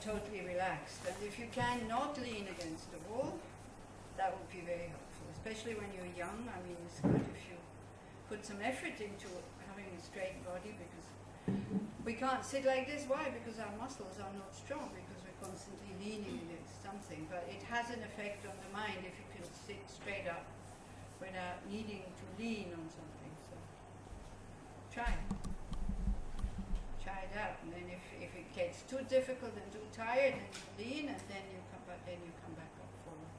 totally relaxed. And if you can not lean against the wall, that would be very helpful, especially when you're young. I mean, it's good if you put some effort into having a straight body, because we can't sit like this. Why? Because our muscles are not strong, because we're constantly leaning against something. But it has an effect on the mind if you can sit straight up without needing to lean on something. So try it out, and then if it gets too difficult and too tired, then you lean, and then you come back up forward.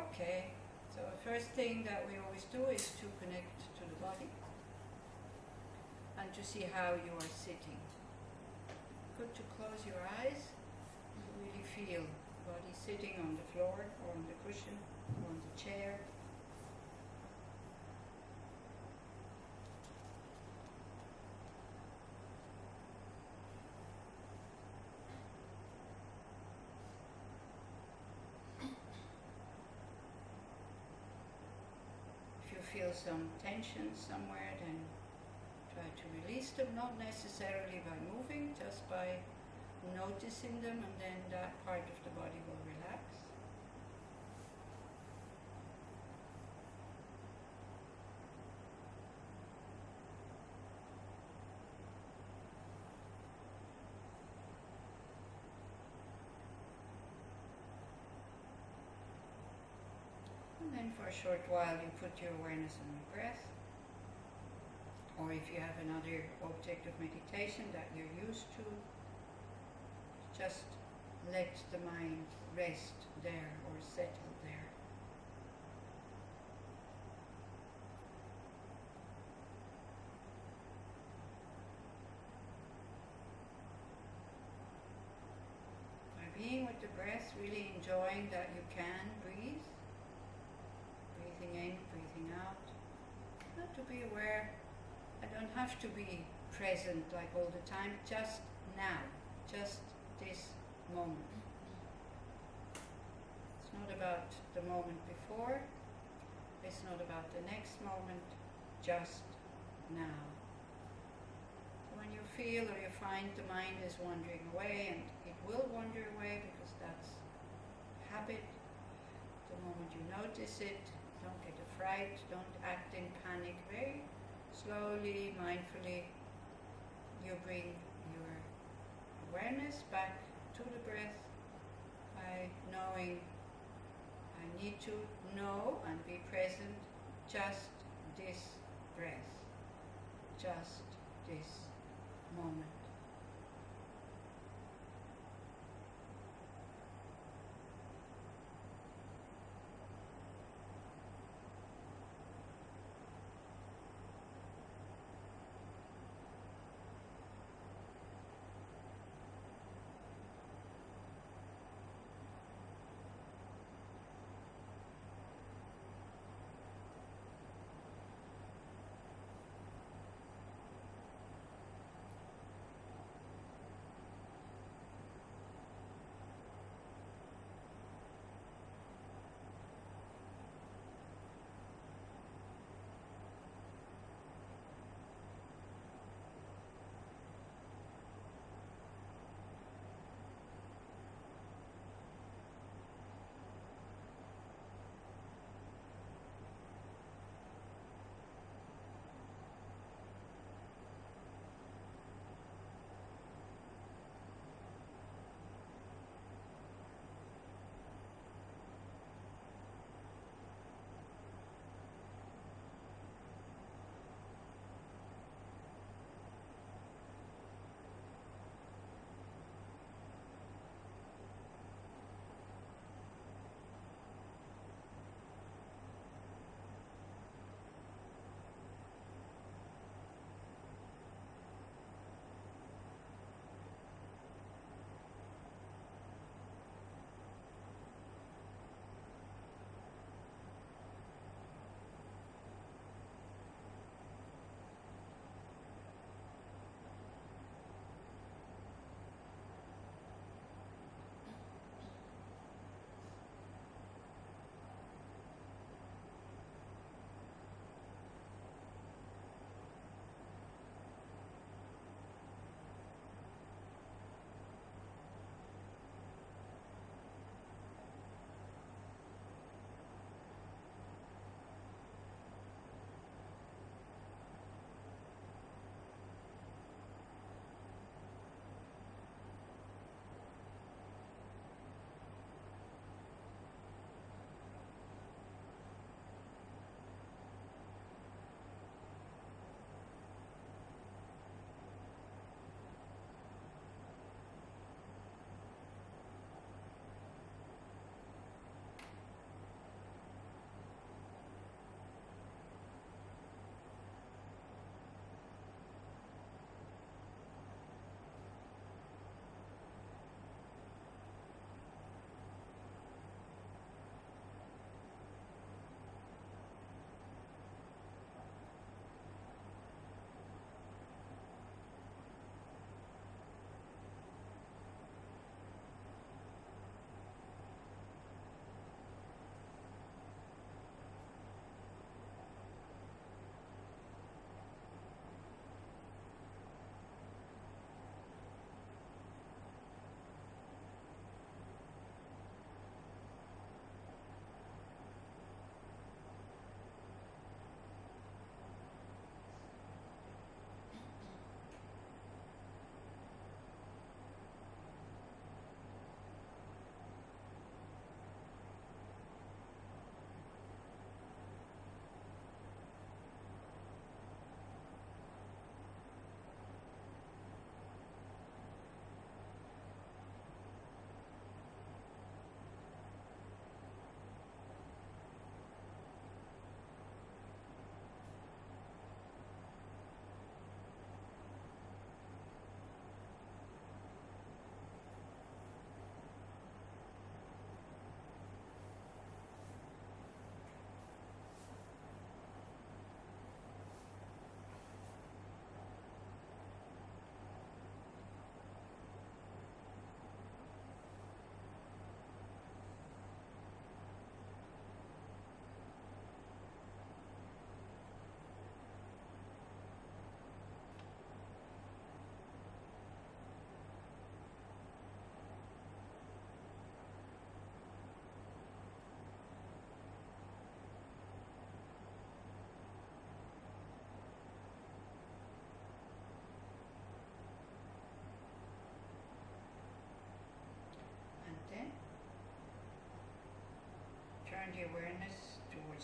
Okay, so the first thing that we always do is to connect to the body and to see how you are sitting. Good to close your eyes and really feel the body sitting on the floor or on the cushion or on the chair. Feel some tension somewhere, then try to release them, not necessarily by moving, just by noticing them, and then that part of the body will relax. And then for a short while you put your awareness on your breath, or if you have another object of meditation that you're used to, just let the mind rest there or settle there. By being with the breath, really enjoying that you can breathe. Breathing in, breathing out. Not to be aware, I don't have to be present like all the time, just now, just this moment. It's not about the moment before, it's not about the next moment, just now. When you feel or you find the mind is wandering away, and it will wander away because that's habit, the moment you notice it, don't get a fright, don't act in panic. Very slowly, mindfully, you bring your awareness back to the breath by knowing I need to know and be present just this breath, just this moment.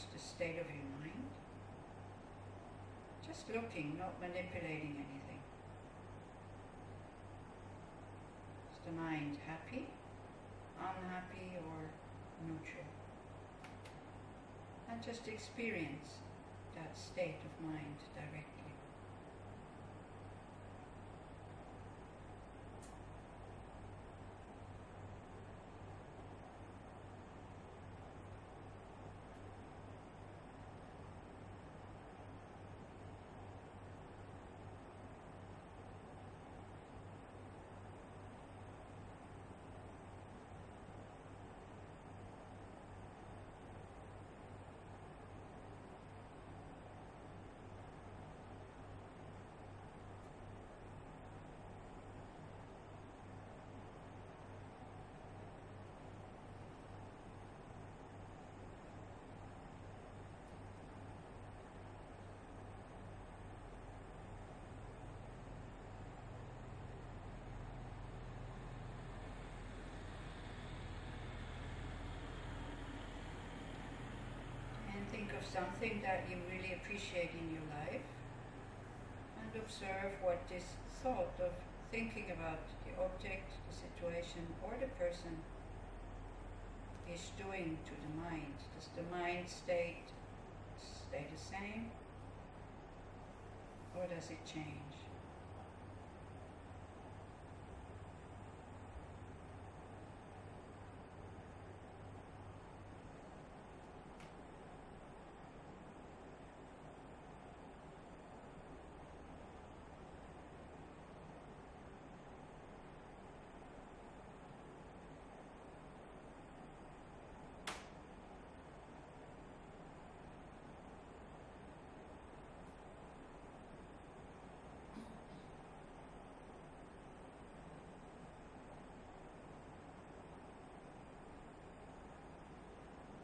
what's the state of your mind? Just looking, not manipulating anything. Is the mind happy, unhappy, or neutral? And just experience that state of mind directly. Think of something that you really appreciate in your life and observe what this thought of thinking about the object, the situation, or the person is doing to the mind. Does the mind stay the same, or does it change?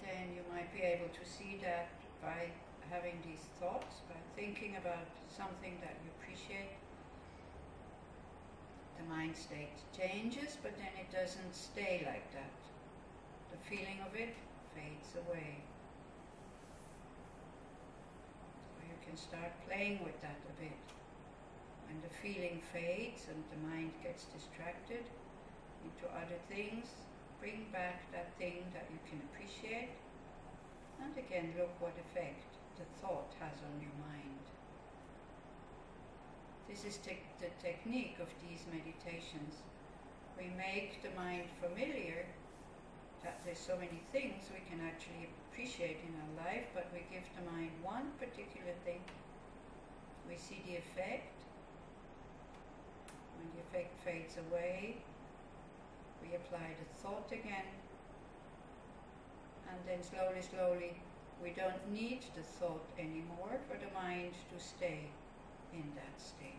Then you might be able to see that by having these thoughts, by thinking about something that you appreciate, the mind state changes, but then it doesn't stay like that. The feeling of it fades away. So you can start playing with that a bit. When the feeling fades and the mind gets distracted into other things, bring back that thing that you can appreciate, and again look what effect the thought has on your mind. This is the technique of these meditations. We make the mind familiar that there's so many things we can actually appreciate in our life, but we give the mind one particular thing. We see the effect. When the effect fades away, we apply the thought again, and then slowly, we don't need the thought anymore for the mind to stay in that state.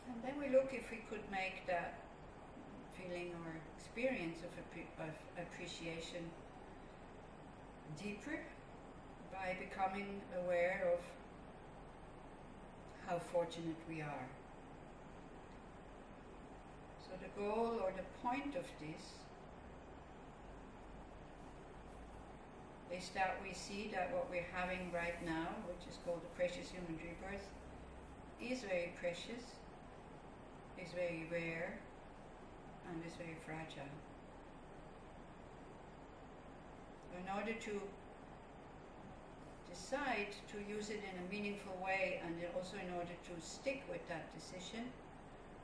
And then we look if we could make that feeling or experience of appreciation deeper by becoming aware of how fortunate we are. So the goal or the point of this is that we see that what we're having right now, which is called the precious human rebirth, is very precious, is very rare, and is very fragile. In order to decide to use it in a meaningful way, and also in order to stick with that decision,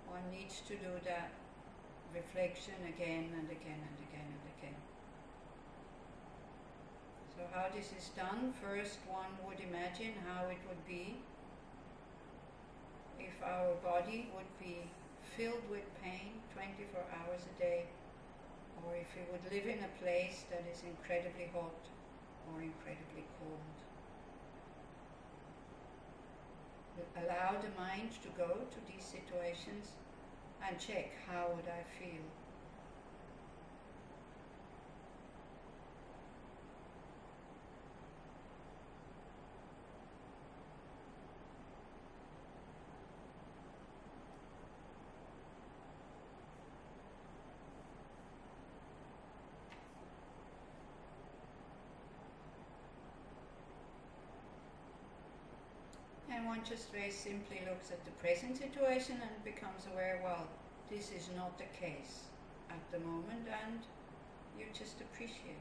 one needs to do that reflection again and again and again and again. So how this is done, first one would imagine how it would be if our body would be filled with pain 24 hours a day, or if you would live in a place that is incredibly hot or incredibly cold. Allow the mind to go to these situations and check, how would I feel? And one just very simply looks at the present situation and becomes aware, well, this is not the case at the moment, and you just appreciate.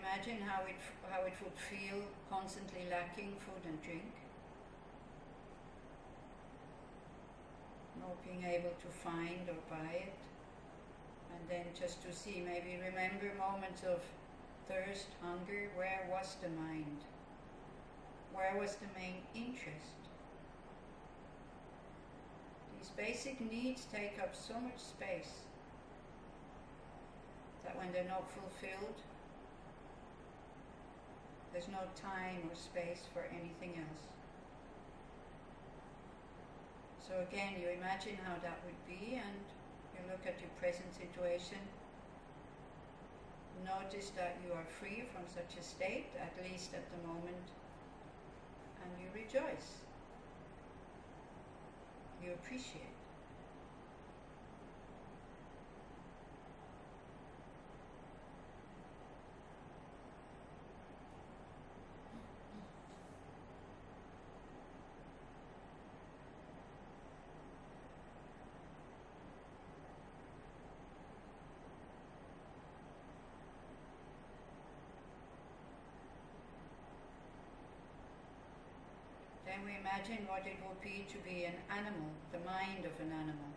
Imagine how it would feel constantly lacking food and drink, not being able to find or buy it, and then just to see, maybe remember moments of thirst, hunger. Where was the mind? Where was the main interest? These basic needs take up so much space that when they're not fulfilled, there's no time or space for anything else. So again, you imagine how that would be, and you look at your present situation. Notice that you are free from such a state, at least at the moment, and you rejoice. You appreciate. Then we imagine what it would be to be an animal, the mind of an animal.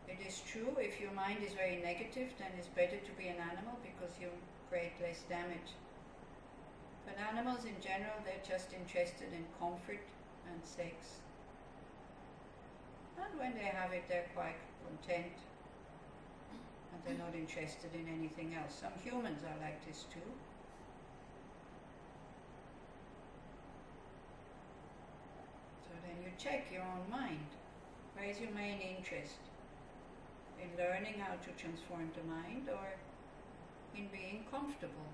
It is true, if your mind is very negative, then it's better to be an animal because you create less damage. But animals in general, they're just interested in comfort and sex. And when they have it, they're quite content. And they're not interested in anything else. Some humans are like this too. Then you check your own mind. Where is your main interest? In learning how to transform the mind, or in being comfortable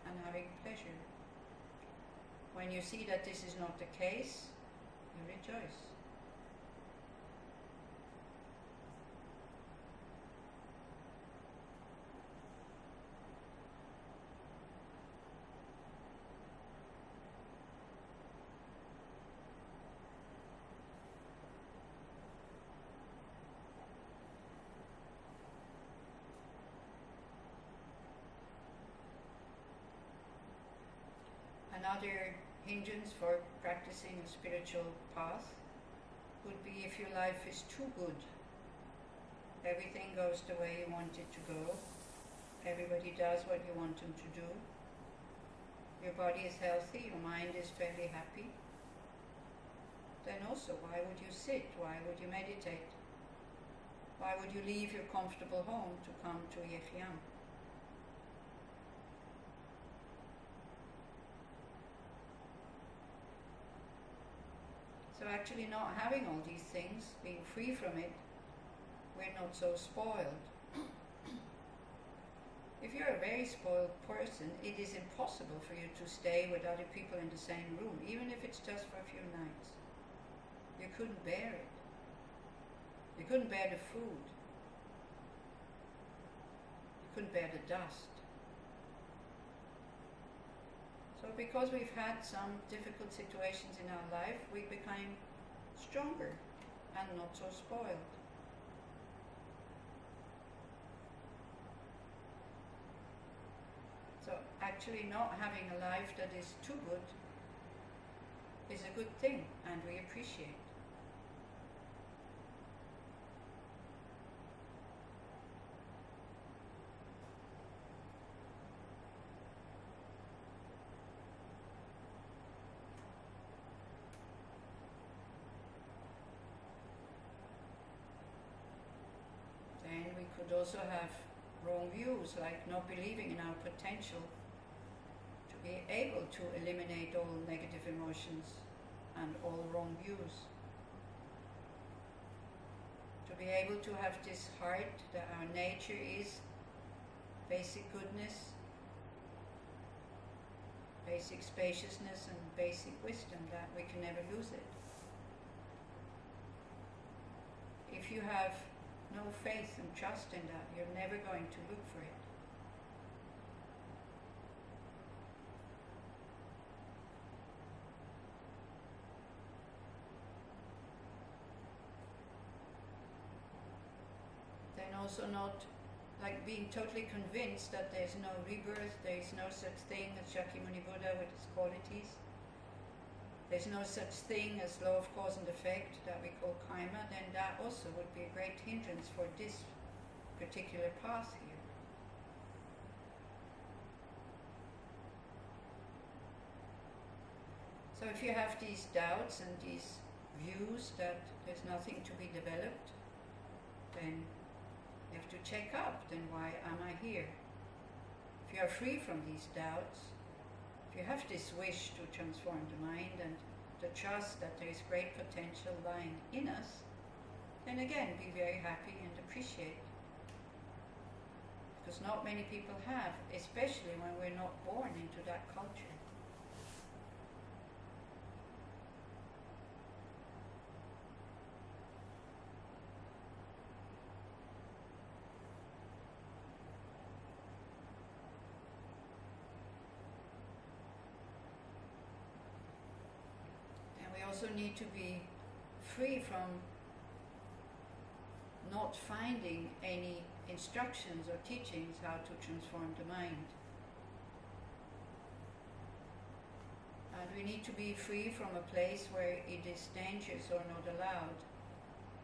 and having pleasure? When you see that this is not the case, you rejoice. Another hindrance for practicing a spiritual path would be if your life is too good. Everything goes the way you want it to go. Everybody does what you want them to do. Your body is healthy, your mind is fairly happy. Then also, why would you sit? Why would you meditate? Why would you leave your comfortable home to come to Yechiam? So actually not having all these things, being free from it, we're not so spoiled. If you're a very spoiled person, it is impossible for you to stay with other people in the same room, even if it's just for a few nights. You couldn't bear it. You couldn't bear the food. You couldn't bear the dust. So because we've had some difficult situations in our life, we became stronger and not so spoiled. So actually not having a life that is too good is a good thing and we appreciate. Then we could also have wrong views, like not believing in our potential to be able to eliminate all negative emotions and all wrong views. To be able to have this heart that our nature is basic goodness, basic spaciousness and basic wisdom, that we can never lose it. If you have no faith and trust in that, you're never going to look for it. Then also not like being totally convinced that there's no rebirth, there's no such thing as Shakyamuni Buddha with its qualities. There's no such thing as law of cause and effect that we call karma, then that also would be a great hindrance for this particular path here. So if you have these doubts and these views that there's nothing to be developed, then you have to check up, then why am I here? If you are free from these doubts, if you have this wish to transform the mind and the trust that there is great potential lying in us, then again be very happy and appreciate. Because not many people have, especially when we're not born into that culture. Also need to be free from not finding any instructions or teachings how to transform the mind. And we need to be free from a place where it is dangerous or not allowed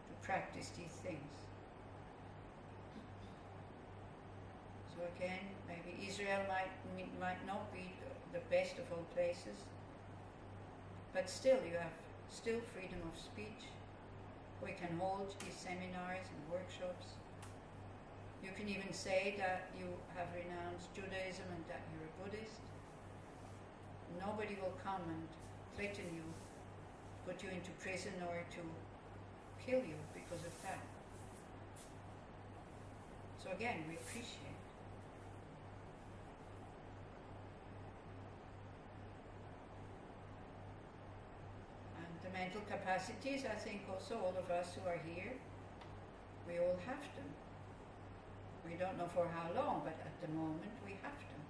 to practice these things. So again, maybe Israel might not be the best of all places, but still you have still freedom of speech. We can hold these seminars and workshops. You can even say that you have renounced Judaism and that you're a Buddhist. Nobody will come and threaten you, put you into prison or to kill you because of that. So again, we appreciate. The mental capacities, I think also all of us who are here, we all have them. We don't know for how long, but at the moment we have them.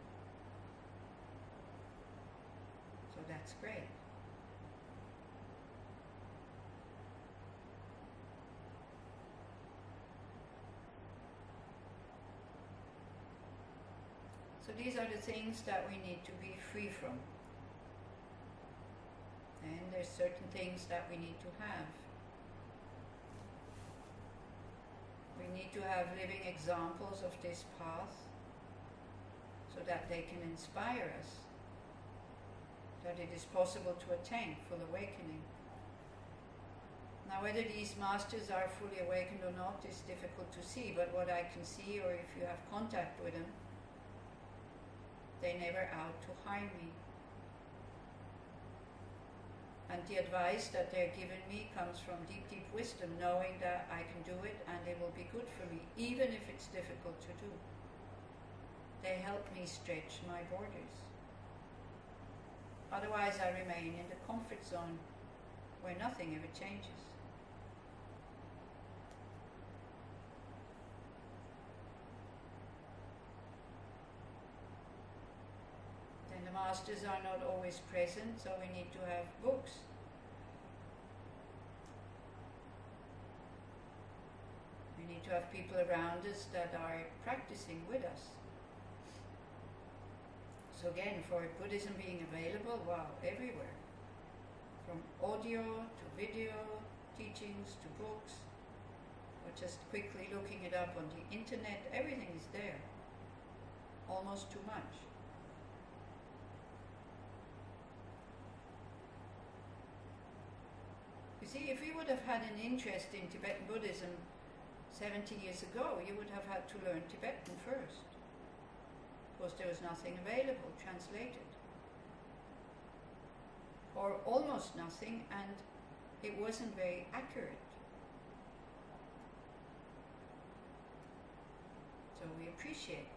So that's great. So these are the things that we need to be free from. And there's certain things that we need to have. We need to have living examples of this path so that they can inspire us, that it is possible to attain full awakening. Now whether these masters are fully awakened or not is difficult to see, but what I can see, or if you have contact with them, they never out to harm me. And the advice that they're giving me comes from deep, deep wisdom, knowing that I can do it and it will be good for me, even if it's difficult to do. They help me stretch my borders. Otherwise I remain in the comfort zone where nothing ever changes. The masters are not always present, so we need to have books. We need to have people around us that are practicing with us. So again, for Buddhism being available, wow, everywhere. from audio to video, teachings to books, or just quickly looking it up on the internet. Everything is there. Almost too much. You see, if you would have had an interest in Tibetan Buddhism 70 years ago, you would have had to learn Tibetan first, because there was nothing available, translated. Or almost nothing, and it wasn't very accurate. So we appreciate.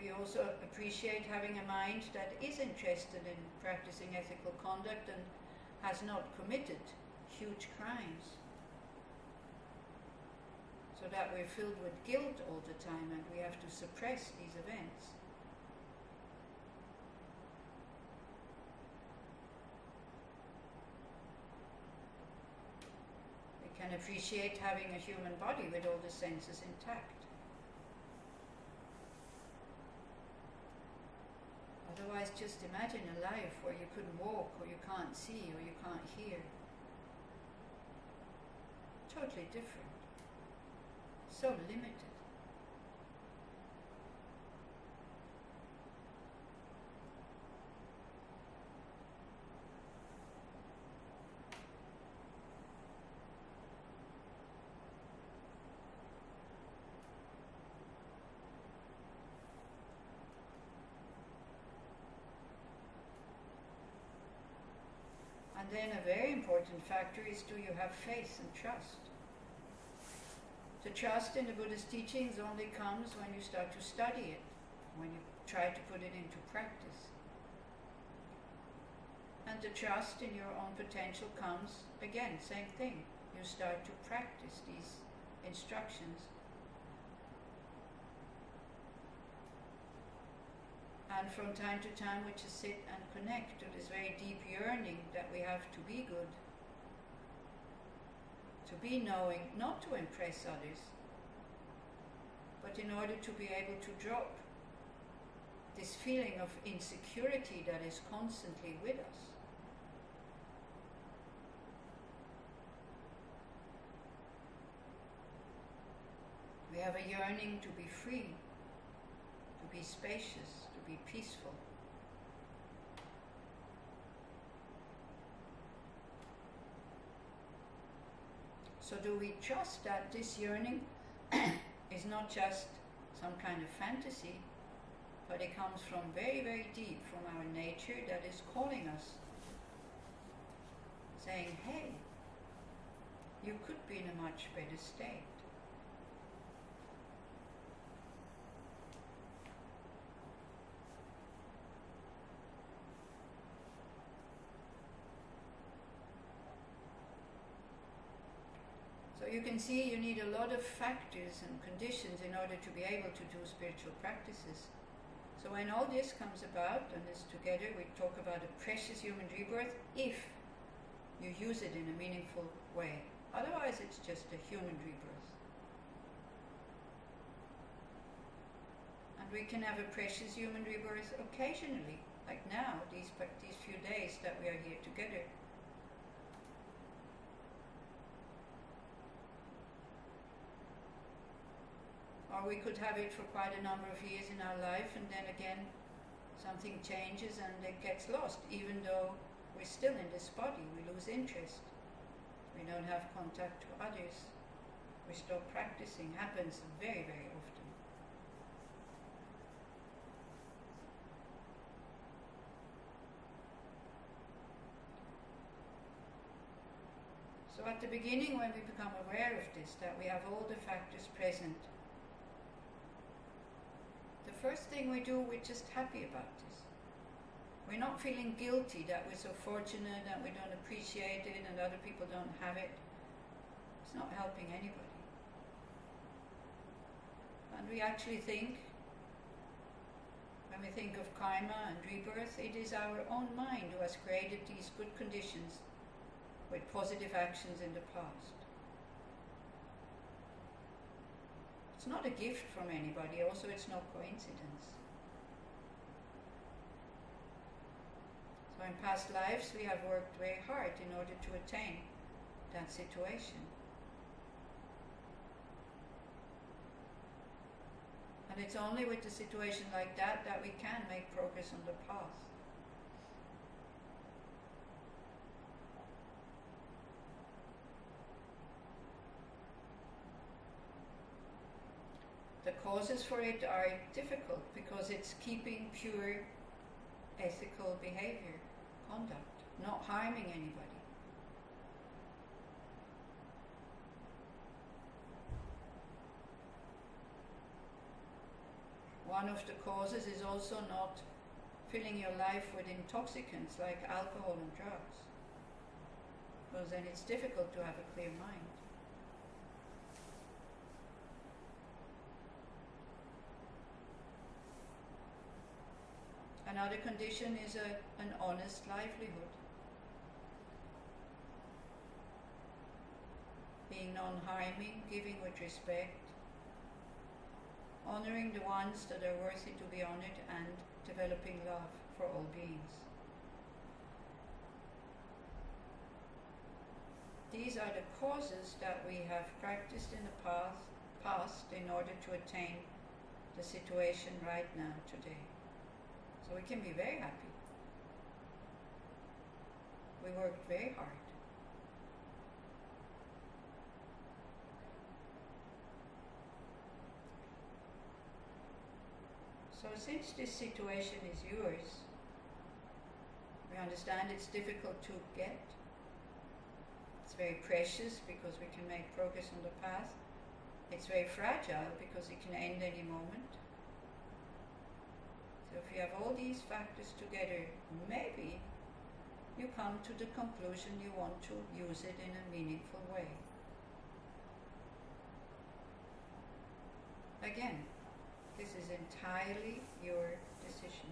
We also appreciate having a mind that is interested in practicing ethical conduct and has not committed huge crimes, so that we're filled with guilt all the time and we have to suppress these events. We can appreciate having a human body with all the senses intact. Otherwise, just imagine a life where you couldn't walk, or you can't see, or you can't hear. Totally different. So limited. And then a very important factor is, do you have faith and trust? The trust in the Buddhist teachings only comes when you start to study it, when you try to put it into practice. And the trust in your own potential comes, again, same thing. You start to practice these instructions. And from time to time we just sit and connect to this very deep yearning that we have to be good, to be knowing, not to impress others, but in order to be able to drop this feeling of insecurity that is constantly with us. We have a yearning to be free, to be spacious, to be peaceful. So do we trust that this yearning is not just some kind of fantasy, but it comes from very, very deep from our nature that is calling us, saying, hey, you could be in a much better state. So you can see you need a lot of factors and conditions in order to be able to do spiritual practices. So when all this comes about, and this together, we talk about a precious human rebirth if you use it in a meaningful way. Otherwise it's just a human rebirth. And we can have a precious human rebirth occasionally, like now, these few days that we are here together. Or we could have it for quite a number of years in our life, and then again something changes and it gets lost. Even though we're still in this body, we lose interest. We don't have contact to others. We stop practicing. Happens very, very often. So at the beginning, when we become aware of this, that we have all the factors present, the first thing we do, we're just happy about this. We're not feeling guilty that we're so fortunate and we don't appreciate it and other people don't have it. It's not helping anybody. And we actually think, when we think of karma and rebirth, it is our own mind who has created these good conditions with positive actions in the past. It's not a gift from anybody, also it's no coincidence. So in past lives we have worked very hard in order to attain that situation. And it's only with a situation like that that we can make progress on the path. The causes for it are difficult because it's keeping pure ethical behavior, conduct, not harming anybody. One of the causes is also not filling your life with intoxicants like alcohol and drugs, because then it's difficult to have a clear mind. Another condition is an honest livelihood. Being non-harming, giving with respect, honoring the ones that are worthy to be honored, and developing love for all beings. These are the causes that we have practiced in the past in order to attain the situation right now, today. So we can be very happy. We worked very hard. So since this situation is yours, we understand it's difficult to get. It's very precious because we can make progress on the path. It's very fragile because it can end any moment. So if you have all these factors together, maybe you come to the conclusion you want to use it in a meaningful way. Again, this is entirely your decision.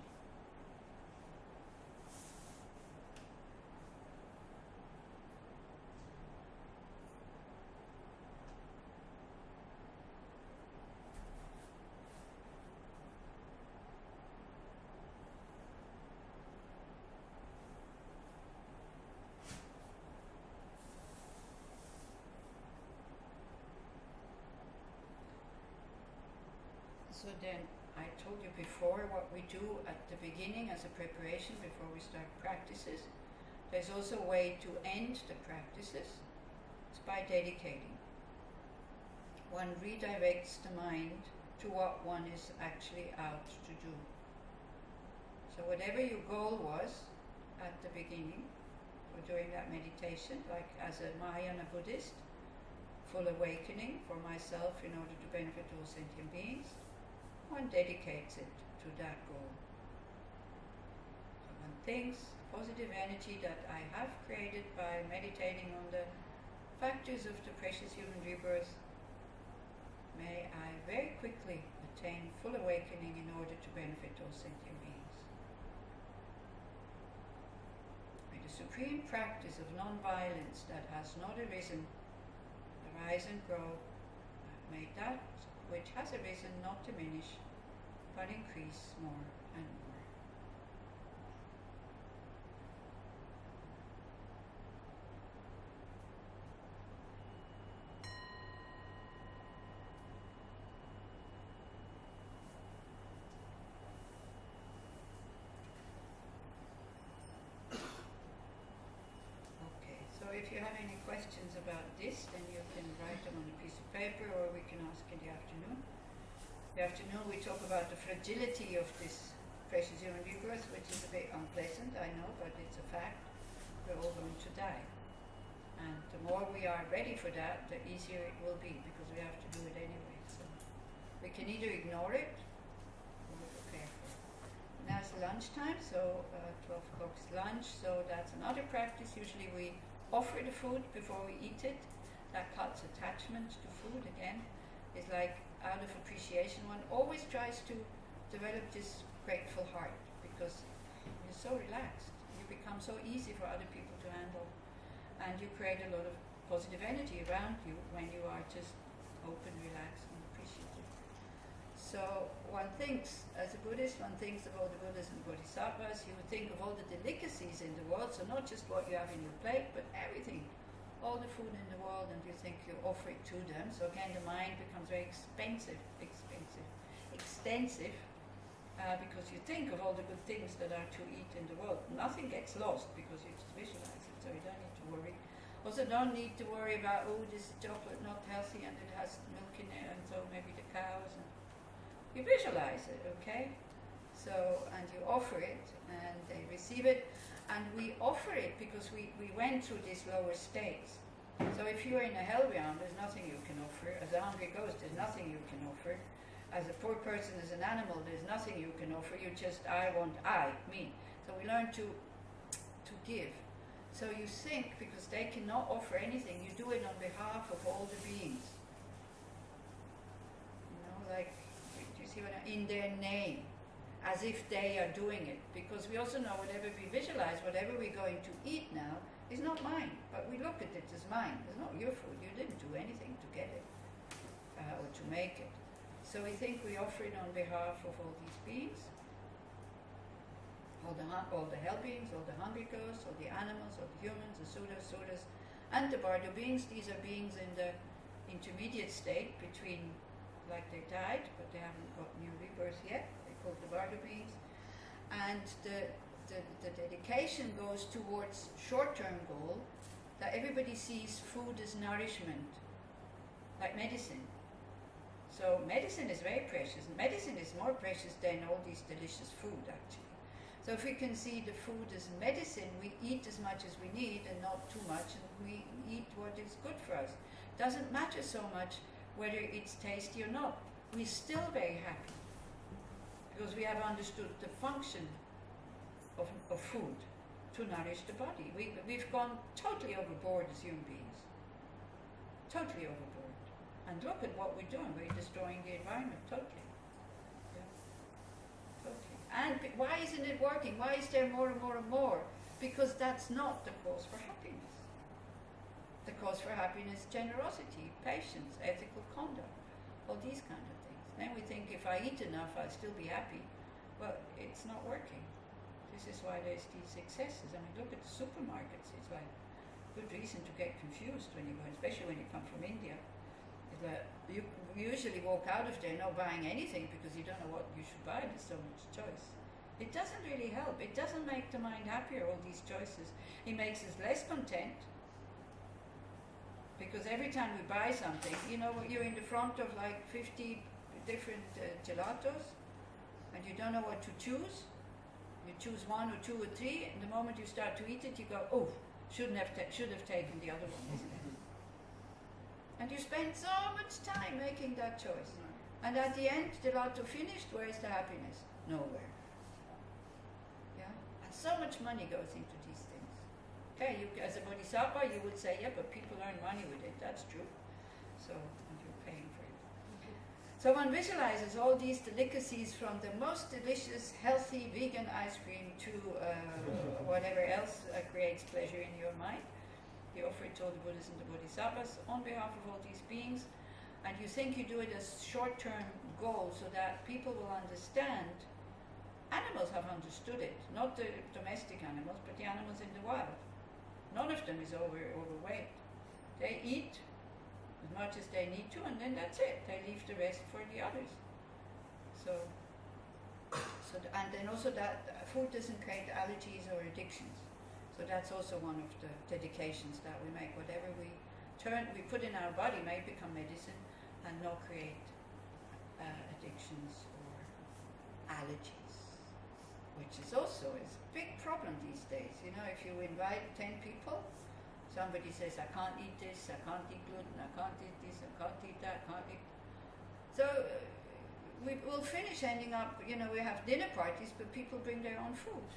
So then, I told you before what we do at the beginning as a preparation before we start practices. There's also a way to end the practices. It's by dedicating. One redirects the mind to what one is actually out to do. So whatever your goal was at the beginning, or during that meditation, like as a Mahayana Buddhist, full awakening for myself in order to benefit all sentient beings, one dedicates it to that goal. So one thinks, positive energy that I have created by meditating on the factors of the precious human rebirth, may I very quickly attain full awakening in order to benefit all sentient beings. May the supreme practice of non-violence that has not arisen arise and grow. May that which has arisen not diminish, but increase more and more. Okay, so if you have any questions about this, then you can write them on a piece of paper, or we can ask in the afternoon. In the afternoon we talk about the fragility of this precious human rebirth, which is a bit unpleasant, I know, but it's a fact. We're all going to die. And the more we are ready for that, the easier it will be, because we have to do it anyway. So we can either ignore it, or prepare for it. Now it's lunchtime, so 12 o'clock is lunch, so that's another practice. Usually we offer the food before we eat it. That cuts attachment to food again. It's like, out of appreciation, one always tries to develop this grateful heart, because you're so relaxed. You become so easy for other people to handle, and you create a lot of positive energy around you when you are just open, relaxed, and appreciative. So one thinks, as a Buddhist, one thinks of all the Buddhas and Bodhisattvas. You would think of all the delicacies in the world, so not just what you have in your plate, but everything, all the food in the world, and you think you offer it to them. So again, the mind becomes very extensive, because you think of all the good things that are to eat in the world. Nothing gets lost because you just visualize it, so you don't need to worry. Also, don't need to worry about, oh, this chocolate not healthy and it has milk in it, and so maybe the cows. And you visualize it, okay? So, and you offer it, and they receive it, and we offer it because we went through these lower states. So if you're in a hell realm, there's nothing you can offer. As a hungry ghost, there's nothing you can offer. As a poor person, as an animal, there's nothing you can offer. You just, I want, me. So we learn to give. So you think, because they cannot offer anything, you do it on behalf of all the beings. You know, like, do you see what in their name, as if they are doing it. Because we also know whatever we visualize, whatever we're going to eat now, is not mine. But we look at it as mine. It's not your food. You didn't do anything to get it or to make it. So we think we offer it on behalf of all these beings, all the hell beings, all the hungry ghosts, all the animals, all the humans, the suras, and the bardo beings. These are beings in the intermediate state between, like they died, but they haven't got new rebirth yet. They're called the bardo beings. And the dedication goes towards short-term goal, that everybody sees food as nourishment, like medicine. So medicine is very precious. Medicine is more precious than all these delicious food, actually. So if we can see the food as medicine, we eat as much as we need and not too much, and we eat what is good for us. Doesn't matter so much whether it's tasty or not. We're still very happy because we have understood the function of food to nourish the body. We've gone totally overboard as human beings. Totally overboard. And look at what we're doing. We're destroying the environment totally. Yeah. Totally. And why isn't it working? Why is there more and more and more? Because that's not the cause for happiness. The cause for happiness is generosity, patience, ethical conduct, all these kind of things. Then we think if I eat enough, I'll still be happy. Well, it's not working. This is why there's these excesses. I mean, look at the supermarkets. It's like good reason to get confused when you go, especially when you come from India. You usually walk out of there not buying anything because you don't know what you should buy. There's so much choice. It doesn't really help. It doesn't make the mind happier, all these choices. It makes us less content because every time we buy something, you know, you're in the front of like 50 different gelatos and you don't know what to choose. You choose one or two or three, and the moment you start to eat it, you go, oh, should have taken the other one, isn't it? And you spend so much time making that choice. And at the end, the lotto finished, where is the happiness? Nowhere. Yeah? And so much money goes into these things. Okay, as a bodhisattva, you would say, yeah, but people earn money with it. That's true. So, and you're paying for it. So one visualizes all these delicacies, from the most delicious, healthy, vegan ice cream to whatever else creates pleasure in your mind. You offer it to all the Buddhas and the Bodhisattvas on behalf of all these beings, and you think you do it as short-term goal so that people will understand. Animals have understood it, not the domestic animals, but the animals in the wild. None of them is overweight. They eat as much as they need to, and then that's it. They leave the rest for the others. And then also that food doesn't create allergies or addictions. So that's also one of the dedications that we make. Whatever we put in our body may become medicine and not create addictions or allergies, which is also a big problem these days. You know, if you invite 10 people, somebody says, I can't eat this, I can't eat gluten, I can't eat this, I can't eat that, I can't eat. So we will finish ending up, you know, we have dinner parties, but people bring their own food.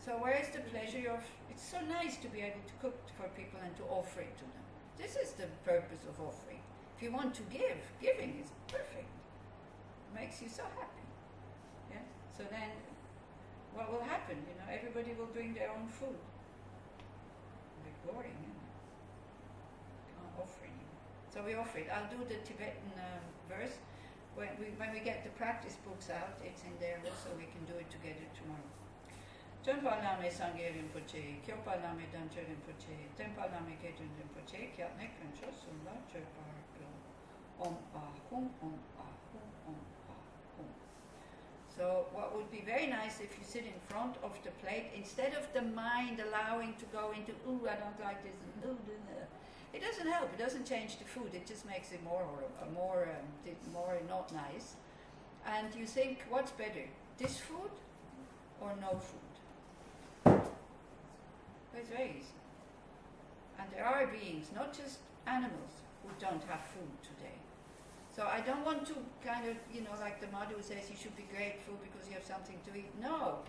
So where is the pleasure of, it's so nice to be able to cook for people and to offer it to them. This is the purpose of offering. If you want to give, giving is perfect. It makes you so happy. Yeah? So then, what will happen? You know, everybody will bring their own food. We're boring, you know. Can't offer anymore. So we offer it. I'll do the Tibetan verse. when we get the practice books out, it's in there also, we can do it together tomorrow. Tenpa Lame Sangye Rinpoche, Kyopa Lame Danche Rinpoche, Tenpa Lame Ketun Rinpoche, Kyat Nekun Chosumba, Chöpa Om Ah Hum, Om Ah Hum, Om Ah Hum. So what would be very nice if you sit in front of the plate, instead of the mind allowing to go into, ooh, I don't like this, and ooh, it doesn't help, it doesn't change the food, it just makes it more not nice. And you think, what's better, this food or no food? It's very easy. And there are beings, not just animals, who don't have food today. So I don't want to kind of, like the Madhu says, you should be grateful because you have something to eat. No,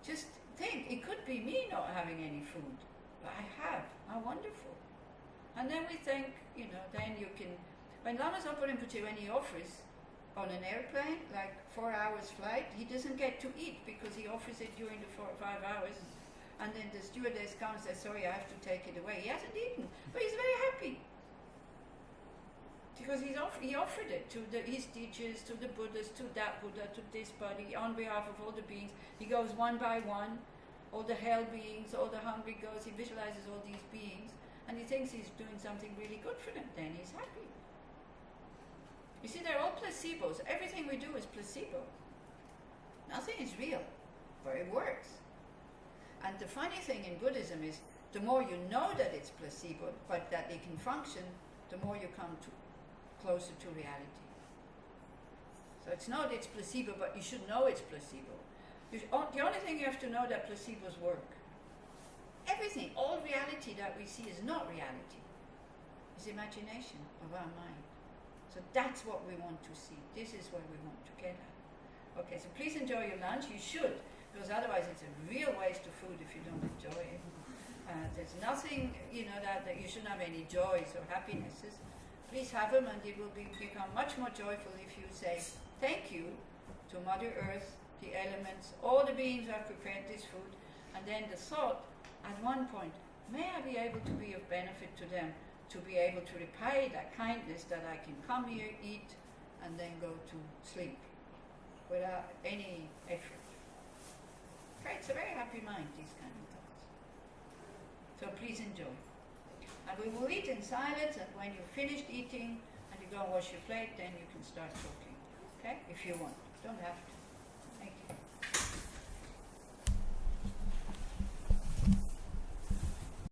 just think, it could be me not having any food. But I have, how wonderful. And then we think, then you can, when Lama Zopa Rinpoche, when he offers on an airplane, like 4 hours flight, he doesn't get to eat because he offers it during the 4 or 5 hours. And then the stewardess comes and says, sorry, I have to take it away. He hasn't eaten, but he's very happy. Because he offered it to his teachers, to the Buddhas, to that Buddha, to this body, on behalf of all the beings. He goes one by one, all the hell beings, all the hungry ghosts, he visualizes all these beings, and he thinks he's doing something really good for them. Then he's happy. You see, they're all placebos. Everything we do is placebo. Nothing is real, but it works. And the funny thing in Buddhism is, the more you know that it's placebo, but that it can function, the more you come closer to reality. So it's not it's placebo, but you should know it's placebo. The only thing you have to know that placebos work. Everything, all reality that we see is not reality. It's imagination of our mind. So that's what we want to see. This is what we want to get at. Okay, so please enjoy your lunch. You should, because otherwise it's a real waste of food if you don't enjoy it. There's nothing, that you shouldn't have any joys or happinesses. Please have them, and it will become much more joyful if you say thank you to Mother Earth, the elements, all the beings who have prepared this food, and then the thought at one point, may I be able to be of benefit to them, to be able to repay that kindness that I can come here, eat, and then go to sleep without any effort. Creates a very happy mind, these kind of thoughts. So please enjoy. And we will eat in silence, and when you've finished eating and you go and wash your plate, then you can start talking. Okay? If you want. Don't have to.